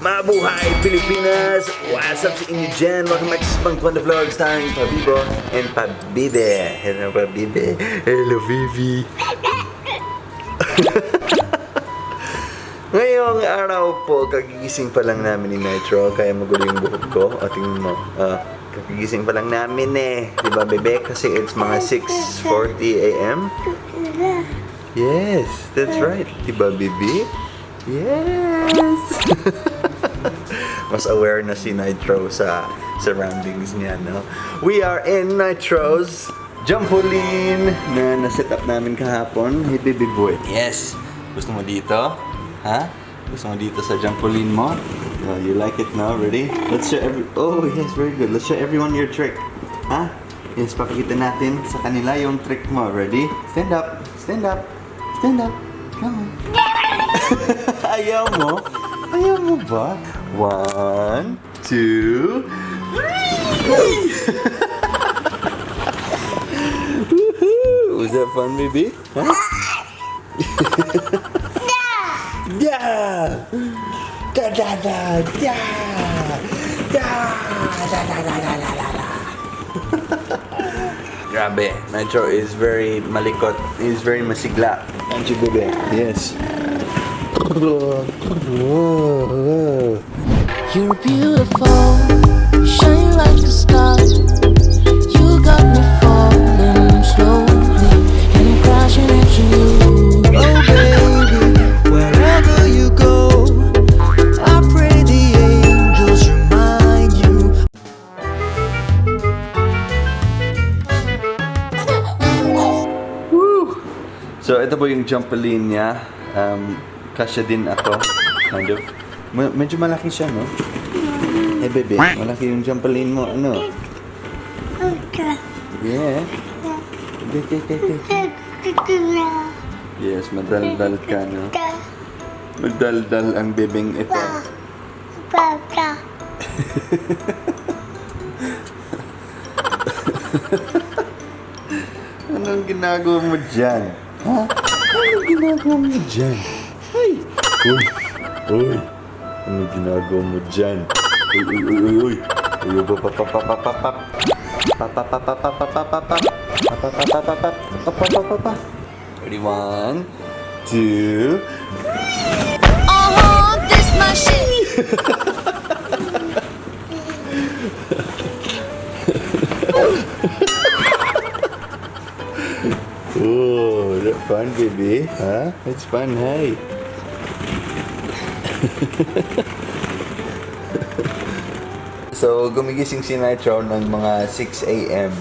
Mabuhay Pilipinas! What's up sa inyo dyan? Welcome back sa Pang Vlog starring Pabibe and Pabibe. Hello Pabibe. Hello Vivi. Ngayong araw po, kagigising pa lang namin ni Nitro. Kaya magulo yung buhok ko. O tingin mo. Kagigising pa lang namin eh. Diba bebe? Kasi it's mga 6:40 a.m. Yes, that's right. Diba baby? Yes! Mas aware na si Nitro sa surroundings niya, no? We are in Nitro's Trampoline na naset up namin kahapon. Hey, baby boy. Yes! Gusto mo dito? Ha? Gusto mo dito sa trampoline mo? You like it now? Ready? Let's show Oh, yes, very good. Let's show everyone your trick. Ha? Yes, papakita natin sa kanila yung trick mo. Ready? Stand up. Stand up. Stand up. Come on. Ayaw mo? Ayaw mo ba? 1, 2, 3! Was that fun, baby? Huh? Yeah! Da da da da! Da da da da da da da! Grabe, Nitro is very malikot. He's very masigla. Aren't you, baby? Yes. You're beautiful, you shine like a star. You got me falling slowly, and I'm crashing into you. Oh baby, wherever you go, I pray the angels remind you. Woo! So ito po yung trampoline niya. Kasya din ako, kind of. Medyo malaki siya, no? Eh, bebe, malaki yung trampoline mo, ano? Yeah. Yes, madaldal ka, no? Madaldal ang bebeng ito. Anong ginagawa mo dyan? Ha? Anong ginagawa mo dyan? Ay! Uy! Uy! Ano ginagawa mo dyan? Uy! Uy! Uy! Uy! Uy! Uy! Papapapapapap! Papapapapapapap! Papapapapapapap! Ready? 1, 2... Oh, this my shit. Oh, that's fun, baby. Huh? It's fun, hey. So, gumigising si Nitro ng mga 6 a.m.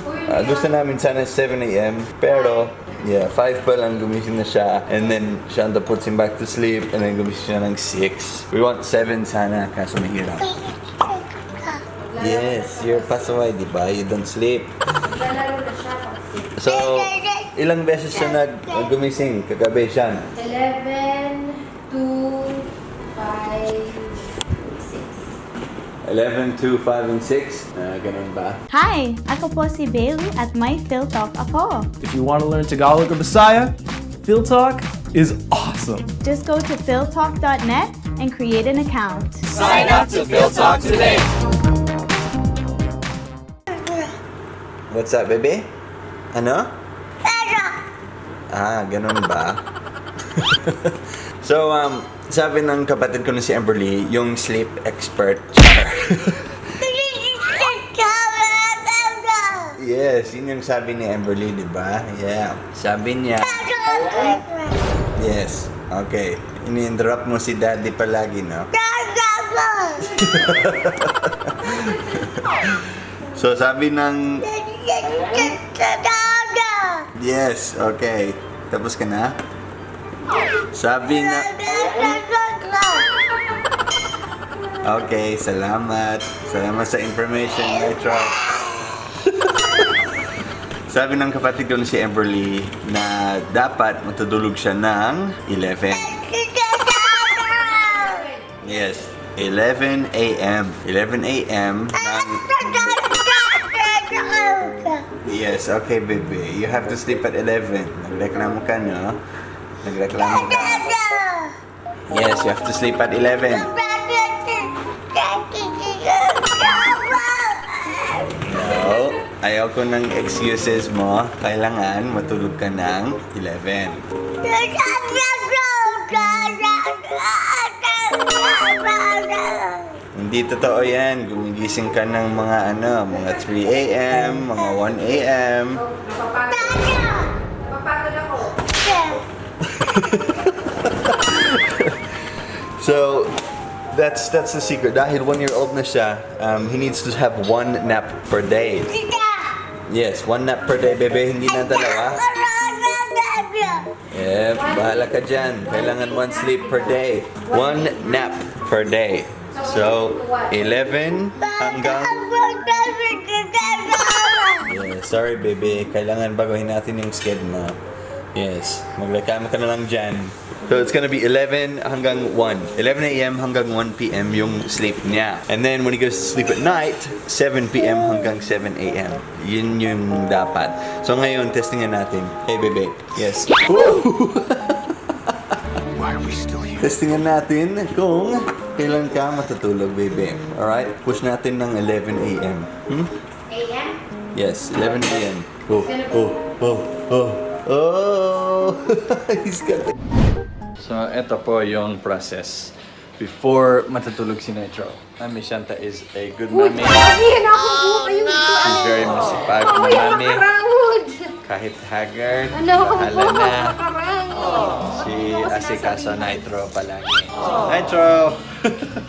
Gusto namin sana 7 a.m. Pero, yeah, 5 pa lang gumising na siya. And then, Shanta puts him back to sleep. And then, gumising siya ng 6. We want 7 sana, kaso mahirap. Yes, you're pasaway, di ba? You don't sleep. So, ilang beses siya gumising kagabi siya? 11, 2, 5, 6. 11, 2, 5, and 6? Ganun ba? Hi! Ako po si Bailey at may PhilTalk ako. If you want to learn Tagalog or Bisaya, PhilTalk is awesome. Just go to philtalk.net and create an account. Sign up to PhilTalk today. What's up, baby? Ano? Ganun ba? So, sabi ng kapatid ko na si Amberly, yung sleep expert. Yes, yun yung sabi ni Amberly, di ba? Yeah. Sabi niya. Yes. Okay. Ini-interrupt mo si daddy palagi, no? So, sabi ng... Yes, okay. Tapos ka na? Sabi nga... Okay, salamat. Salamat sa information, Nitro. Sabi ng kapatid ko na si Amberly na dapat matutulog siya ng 11. Yes, 11 a.m. 11 a.m. ng... Yes, okay, baby. You have to sleep at 11. Nagreklamo ka, no? Nagreklamo ka. Yes, you have to sleep at 11. Ayoko ng excuses mo. Kailangan matulog ka ng 11. Hindi totoo yan. Gumigising ka ng mga mga 3 a.m., mga 1 a.m. Napapagod ako. So, that's the secret. Dahil 1-year-old na siya, he needs to have 1 nap per day. Yes, 1 nap per day, bebe. Hindi na dalawa. Yep, bahala ka dyan. Kailangan 1 sleep per day. 1 nap per day. So, 11 hanggang... Yeah, sorry, baby. Kailangan baguhin natin yung schedule mo. Yes, magreklamo ka na lang dyan. So, it's gonna be 11 hanggang 1. 11 a.m. hanggang 1 p.m. yung sleep niya. And then, when he goes to sleep at night, 7 p.m. hanggang 7 a.m. Yun yung dapat. So, ngayon, testingan natin. Hey, baby. Yes. Why are we still here? Testingan natin kung kailan ka matutulog, baby. Alright? Push natin ng 11 a.m. AM? Yes, 11 a.m. Oh! He's got it. So, ito po yung process before matutulog si Nitro. Mami Shanta is a good mommy. Ayan ako po kayo dito. She's very masipag na mami. Kahit haggard, bahala na. Si asikaso Nitro palagi. Nitro!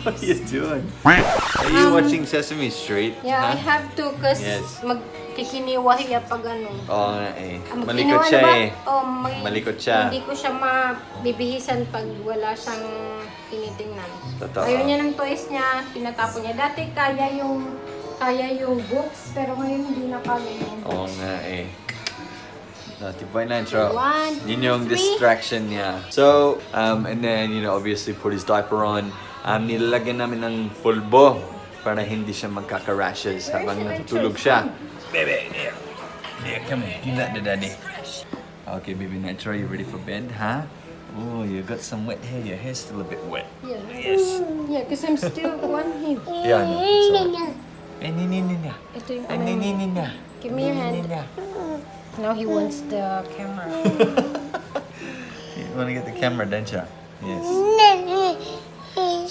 What are you doing? Are you watching Sesame Street? Yeah, I Huh? have to kasi Yes. magkikiniwahi pag ano. Oo nga eh. Malikot siya eh. Malikot siya. Hindi ko siya mabibihisan pag wala siyang tinitingnan. Totoo. Ayaw niya ng toys niya, tinatapon niya. Dati kaya yung books, pero ngayon hindi na kaya yung Oo books. nga eh. Naughty boy Nitro. 1, 2, Yun yung 3. distraction niya. So, and then, obviously put his diaper on. Nilalagyan namin ng pulbo para hindi siya magkaka-rashes habang natutulog siya. Baby, there. There, come here. Give that to daddy. Okay, baby Nitro, you ready for bed, huh? Oh, you got some wet hair. Your hair's still a bit wet. Yeah. Yes. Yeah, because I'm still one him. Yeah, I know. It's alright. Eh, nina. Ito yung Eh, nina. Give me your hand. Nina. Now he wants the camera. You wanna get the camera, don't you? Yes.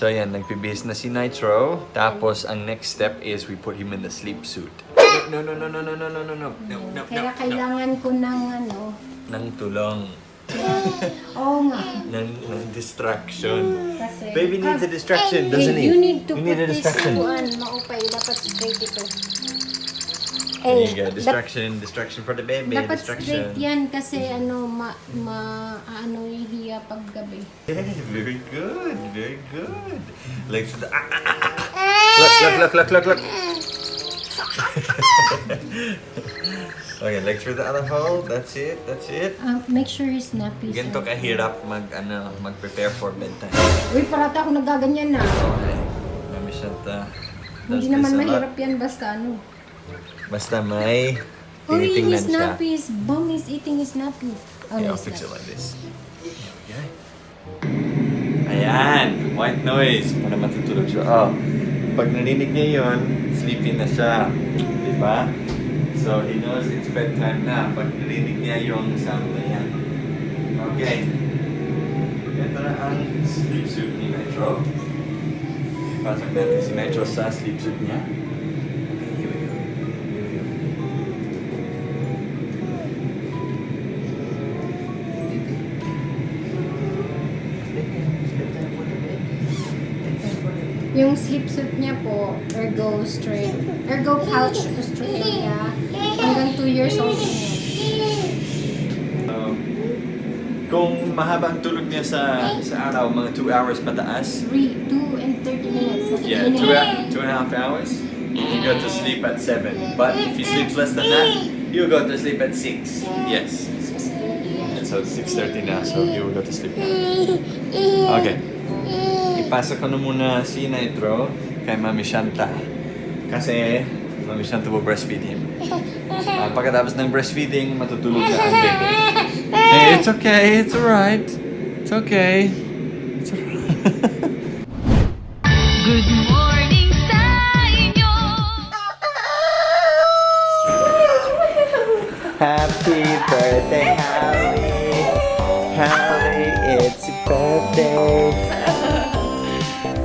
So yan, nagpibihis na si Nitro. Tapos, ang next step is we put him in the sleep suit. No. Kaya kailangan ko ng Nang tulong. Oo nga. Ng distraction. Kasi, Baby needs a distraction, doesn't he? You need to You put need a this distraction. maupay. Dapat straight ito. There you go. Distraction for the baby. Dapat Distraction. straight yan kasi hihiya pag gabi. Yeah, very good. Very good. Legs to the... Look. Okay, legs through the other hole. That's it. Make sure his nappies. Ganito kahirap mag-prepare for bedtime. Uy, parata ako nagaganyan na. Okay. Mami Shanta. Hindi naman mahirap yan basta Basta may Uy, tinitingnan his siya. nappies. Bum is eating his nappy. Oh, Okay, no, I'll it's fix it not. like this. There we go. Ayan! White noise para matutulog siya. Oh, pag narinig niya yun, sleepy na siya. Diba? So, he knows it's bedtime na pag narinig niya yung sound na yan. Okay. Ito na ang sleep suit ni Nitro. Pasok natin si Nitro sa sleep suit niya. Okay, here we go. Yung sleep suit niya po, ergo pouch Australia, hanggang 2 years old na yan. Kung mahaba ang tulog niya sa araw, mga 2 hours pataas. 2 and 30 minutes. Yeah, 2.5 hours. You go to sleep at 7. But if he sleeps less than that, you go to sleep at 6. Yes. And so it's 6:30 now, so you will go to sleep now. Okay. Ipasa ko na muna si Nitro kay Mami Shanta. Kasi Mami Shanta will breastfeed him. Pagkatapos ng breastfeeding, matutulog na ang baby. Hey, it's okay. It's alright. It's okay. It's alright. Good morning sa inyo. birthday, Holly. Holly, it's your birthday.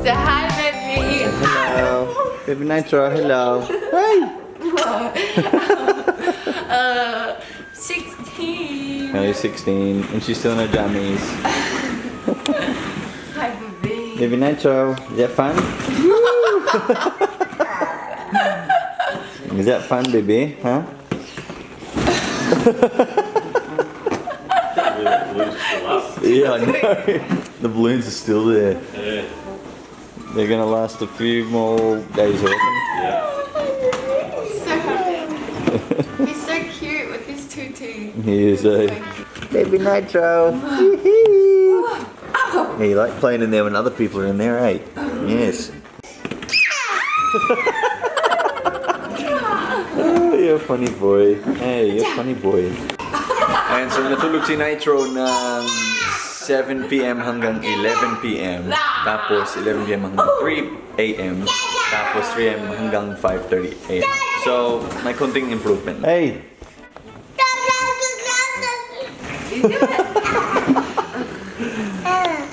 Say hi, baby. Hello. Baby Nitro, hello. Hey. 16. Holly's 16 and she's still in her jammies. Hi, baby. Baby Nitro, is that fun? Is that fun, baby? Huh? Yeah, I know. The balloons are still there. Yeah. They're gonna last a few more days, I reckon. He's so happy. He's so cute with his tutu. He is a baby Nitro. Yeah, you like playing in there when other people are in there, eh? Yes. Oh, you're a funny boy. Hey, you're a funny boy. And so natulog si Nitro ng 7 p.m. hanggang 11 p.m. Tapos 11 p.m. hanggang 3 a.m. Tapos 3 a.m. hanggang 5:30 a.m. So, may konting improvement. Hey!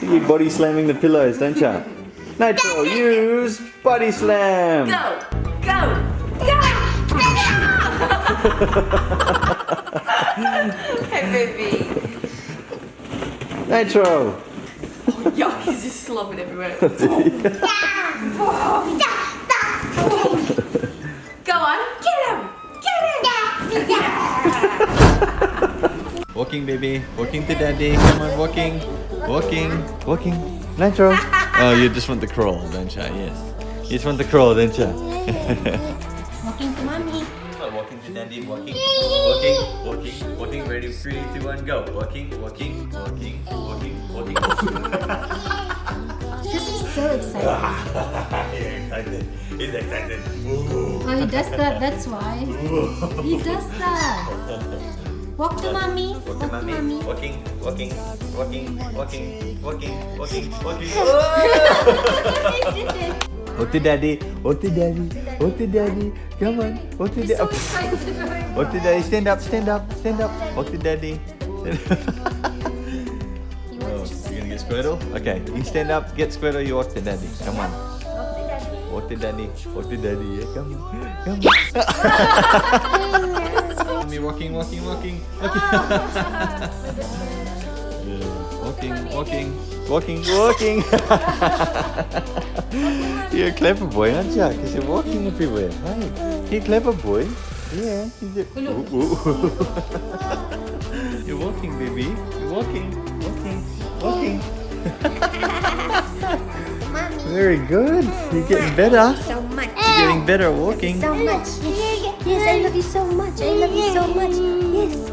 You body slamming the pillows, don't ya? Nitro, use body slam! Go! Go! Go! Hey, baby. Nitro! Yuck, he's just slobbing everywhere. Go on, get him! Get him! Walking, baby. Walking to daddy. Come on, walking. Walking. Walking. Nitro. Oh, you just want the crawl, don't you? Yes. You just want the crawl, don't you? Walking to mommy. Walking to daddy. Walking. Walking. Walking. Walking. Ready? 3, 2, 1, go. Walking. Walking. Walking. Walking. Walking. This is so exciting. He's excited. He's excited. Oh, he does that. That's why. He does that. Walk to mommy. Walk to mommy. Walking. Walking. Walking. Walking. Walking. Walking. Walking. He did it. Walk to daddy. Walk to daddy. Walk to daddy. Come on. Walk to He's so daddy. excited. Walk to daddy. Stand up. Stand up. Stand up. Walk to daddy. He Oh, wants to you gonna get Squirtle? Okay, you stand up, get Squirtle, you walk to daddy. Come on. Walk to daddy. Walk to daddy. Yeah, come on. Come on. Me walking, walking, walking. Walking. Yeah, walking, walking, walking, walking. You're a clever boy, aren't you? Because you're walking everywhere. Hey, you're a clever boy. Yeah. Ooh, ooh. You're walking, baby. You're walking, walking, walking. Very good. You're getting better. so much. You're getting better at walking. So much. Yes, I love you so much. I love you so much. Yes.